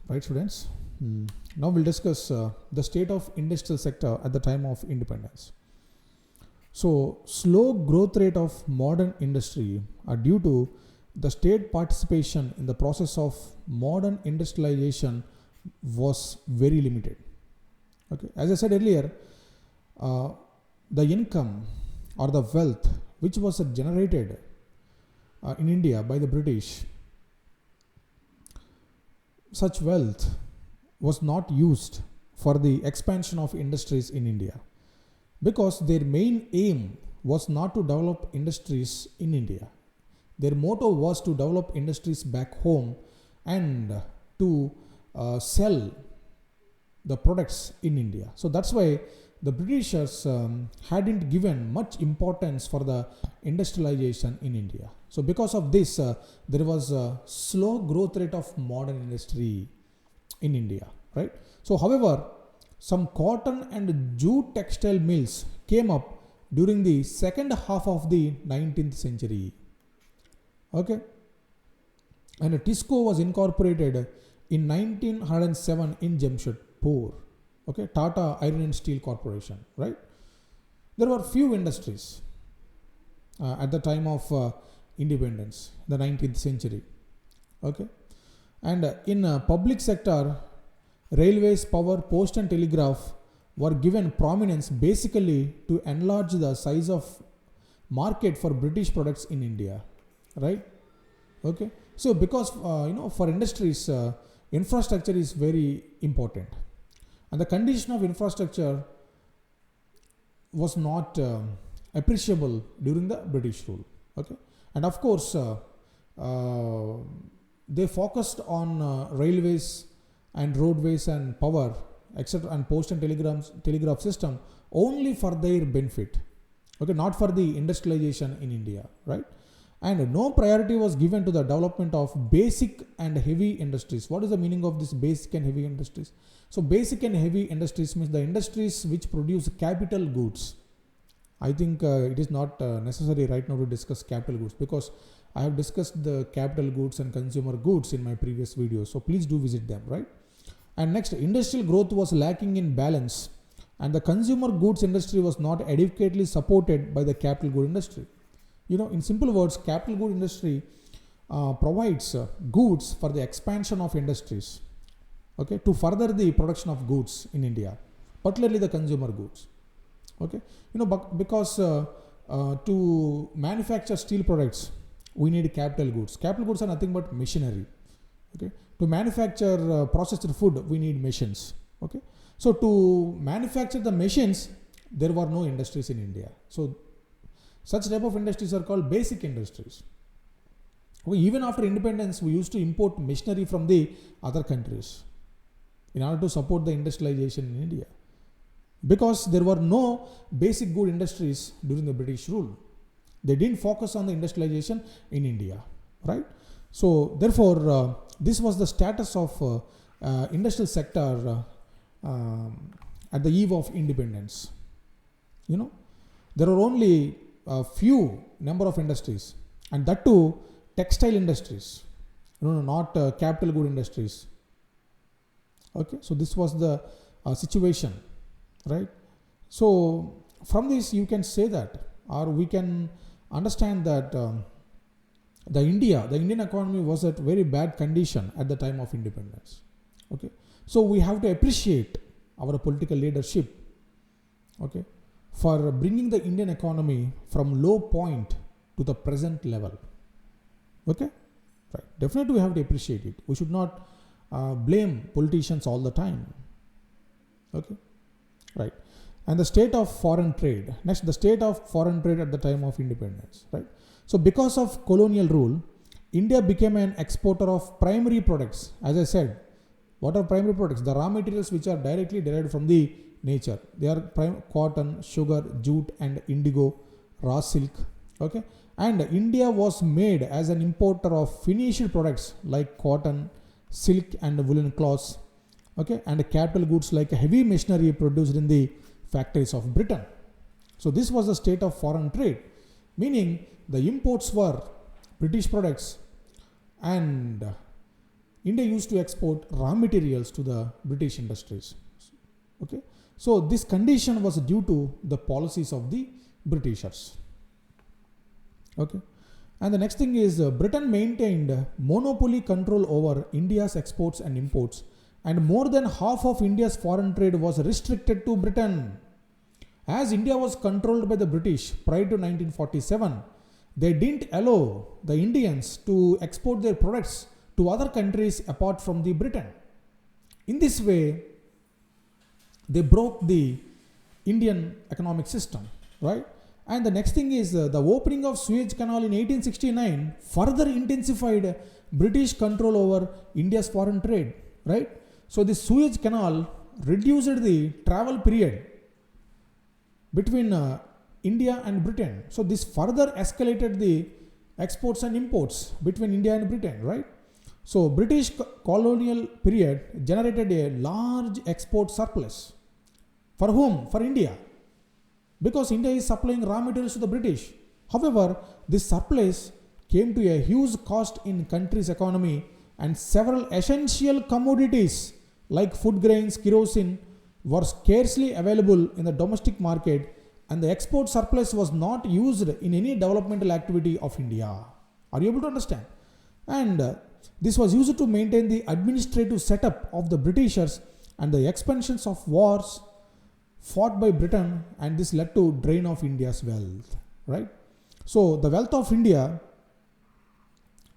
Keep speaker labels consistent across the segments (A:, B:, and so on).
A: Right, students? Now we'll discuss the state of industrial sector at the time of independence. So, slow growth rate of modern industry are due to the state participation in the process of modern industrialization was very limited. Okay, as I said earlier, the income or the wealth which was generated in India by the British, such wealth was not used for the expansion of industries in India, because their main aim was not to develop industries in India. Their motto was to develop industries back home and to sell the products in India. So that's why the Britishers hadn't given much importance for the industrialization in India. So because of this, there was a slow growth rate of modern industry in India, right? So however, some cotton and jute textile mills came up during the second half of the 19th century. Okay, and TISCO was incorporated in 1907 in Jamshedpur. Okay, Tata Iron and Steel Corporation, right? There were few industries at the time of independence, the 19th century. Okay, and in public sector, railways, power, post and telegraph were given prominence basically to enlarge the size of market for British products in India, right? Okay, so because for industries, infrastructure is very important, and the condition of infrastructure was not appreciable during the British rule. Okay, and of course they focused on railways and roadways and power, etc., and post and telegraph system only for their benefit. Okay, not for the industrialization in India, right? And no priority was given to the development of basic and heavy industries. What is the meaning of this basic and heavy industries? So basic and heavy industries means the industries which produce capital goods. I think it is not necessary right now to discuss capital goods, because I have discussed the capital goods and consumer goods in my previous videos. So please do visit them, right? And next, industrial growth was lacking in balance, and the consumer goods industry was not adequately supported by the capital good industry. In simple words, capital good industry provides goods for the expansion of industries, okay, to further the production of goods in India, particularly the consumer goods. Okay, because to manufacture steel products, we need capital goods. Capital goods are nothing but machinery. Okay, to manufacture processed food, we need machines. Okay, so to manufacture the machines, there were no industries in India. So such type of industries are called basic industries. Even after independence, we used to import machinery from the other countries in order to support the industrialization in India, because there were no basic good industries during the British rule. They didn't focus on the industrialization in India, right? So therefore, this was the status of industrial sector at the eve of independence. There are only a few number of industries, and that too textile industries, not capital good industries. Okay, so this was the situation, right? So from this you can say that, or we can understand that the Indian economy was at very bad condition at the time of independence. Okay, so we have to appreciate our political leadership, okay, for bringing the Indian economy from low point to the present level. Okay, right? Definitely we have to appreciate it. We should not blame politicians all the time. Okay, right? And the state of foreign trade. Next, the state of foreign trade at the time of independence, right? So because of colonial rule, India became an exporter of primary products. As I said, what are primary products? The raw materials which are directly derived from the nature. They are cotton, sugar, jute and indigo, raw silk. Okay, and India was made as an importer of finished products like cotton, silk and woolen cloths. Okay, and capital goods like heavy machinery produced in the factories of Britain. So this was the state of foreign trade, meaning the imports were British products and India used to export raw materials to the British industries. Okay, so this condition was due to the policies of the Britishers. Okay, and the next thing is Britain maintained monopoly control over India's exports and imports, and more than half of India's foreign trade was restricted to Britain. As India was controlled by the British prior to 1947, they didn't allow the Indians to export their products to other countries apart from the Britain. In this way, they broke the Indian economic system, right? And the next thing is the opening of Suez Canal in 1869 further intensified British control over India's foreign trade, right? So the Suez Canal reduced the travel period between India and Britain. So this further escalated the exports and imports between India and Britain, right? So British colonial period generated a large export surplus. For whom? For India. Because India is supplying raw materials to the British. However, this surplus came to a huge cost in country's economy, and several essential commodities like food grains, kerosene were scarcely available in the domestic market, and the export surplus was not used in any developmental activity of India. Are you able to understand? And this was used to maintain the administrative setup of the Britishers and the expansions of wars fought by Britain, and this led to drain of India's wealth, right? So the wealth of India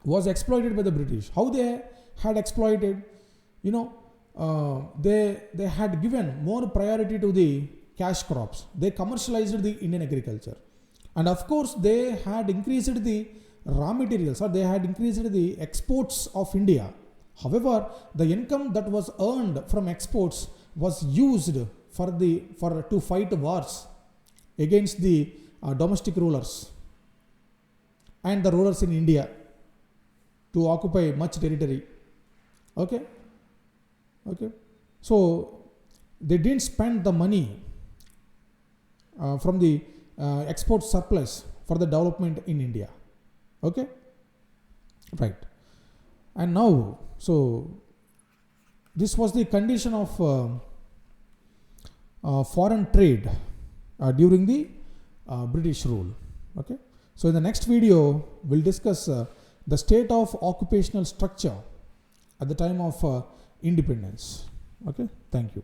A: was exploited by the British. How they had exploited? They had given more priority to the cash crops. They commercialized the Indian agriculture, and of course they had increased the raw materials, or they had increased the exports of India. However, the income that was earned from exports was used to fight wars against the domestic rulers and the rulers in India, to occupy much territory. Okay. So they didn't spend the money from the export surplus for the development in India. Okay, right. And now, so this was the condition of foreign trade during the British rule. Okay, so in the next video we'll discuss the state of occupational structure at the time of independence. Okay, thank you.